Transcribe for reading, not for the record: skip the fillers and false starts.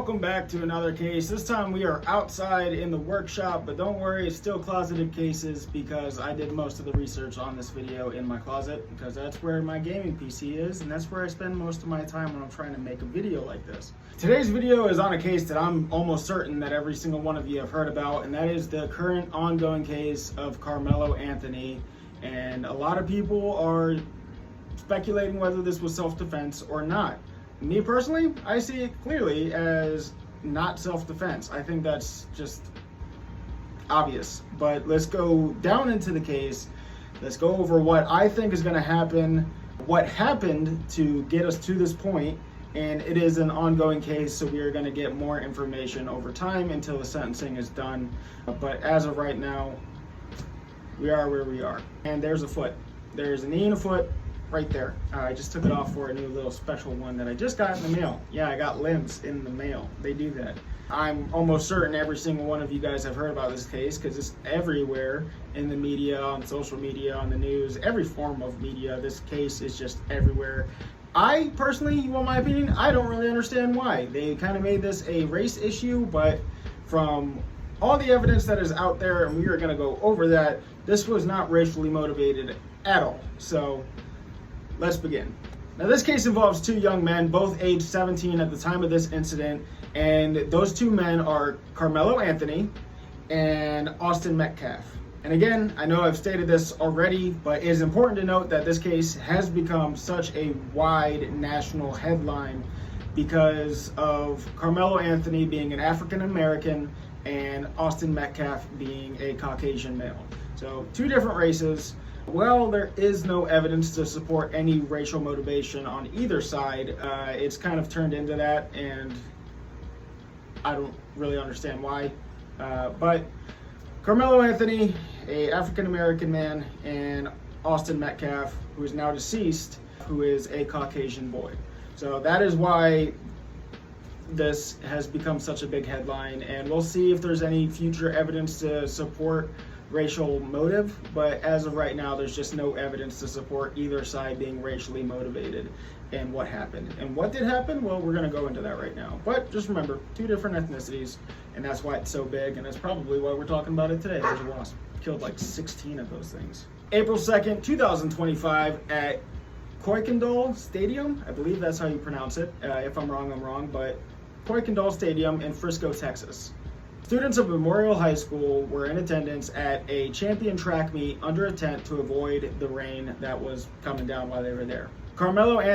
Welcome back to another case. This time we are outside in the workshop, but don't worry, it's still closeted cases because I did most of the research on this video in my closet because that's where my gaming PC is and that's where I spend most of my time when I'm trying to make a video like this. Today's video is on a case that I'm almost certain that every single one of you have heard about, and that is the current ongoing case of Karmelo Anthony. And a lot of people are speculating whether this was self-defense or not. Me personally, I see it clearly as not self-defense. I think that's just obvious. But let's go down into the case. Let's go over what I think is going to happen, what happened to get us to this point, and it is an ongoing case, so we are going to get more information over time until the sentencing is done. But as of right now, we are where we are. And there's a foot. There's a knee and a foot. Right there. I just took it off for a new little special one that I just got in the mail. Yeah, I got limbs in the mail. They do that. I'm almost certain every single one of you guys have heard about this case because it's everywhere in the media, on social media, on the news, every form of media. This case is just everywhere. I personally, you want my opinion, I don't really understand why. They kind of made this a race issue, but from all the evidence that is out there, and we are going to go over that, this was not racially motivated at all. So let's begin. Now, this case involves two young men, both aged 17 at the time of this incident, and those two men are Karmelo Anthony and Austin Metcalf. And again, I know I've stated this already, but it is important to note that this case has become such a wide national headline because of Karmelo Anthony being an African American and Austin Metcalf being a Caucasian male. So two different races. Well, there is no evidence to support any racial motivation on either side. It's kind of turned into that, and I don't really understand why. But Karmelo Anthony, a African-American man, and Austin Metcalf, who is now deceased, who is a Caucasian boy. So that is why this has become such a big headline, and we'll see if there's any future evidence to support racial motive, but as of right now, there's just no evidence to support either side being racially motivated and what happened. And what did happen? Well, we're going to go into that right now. But just remember, two different ethnicities, and that's why it's so big, and that's probably why we're talking about it today. There's a wasp. Killed like 16 of those things. April 2nd, 2025 at Kuykendall Stadium. I believe that's how you pronounce it. If I'm wrong, I'm wrong, but Kuykendall Stadium in Frisco, Texas. Students of Memorial High School were in attendance at a champion track meet under a tent to avoid the rain that was coming down while they were there. Karmelo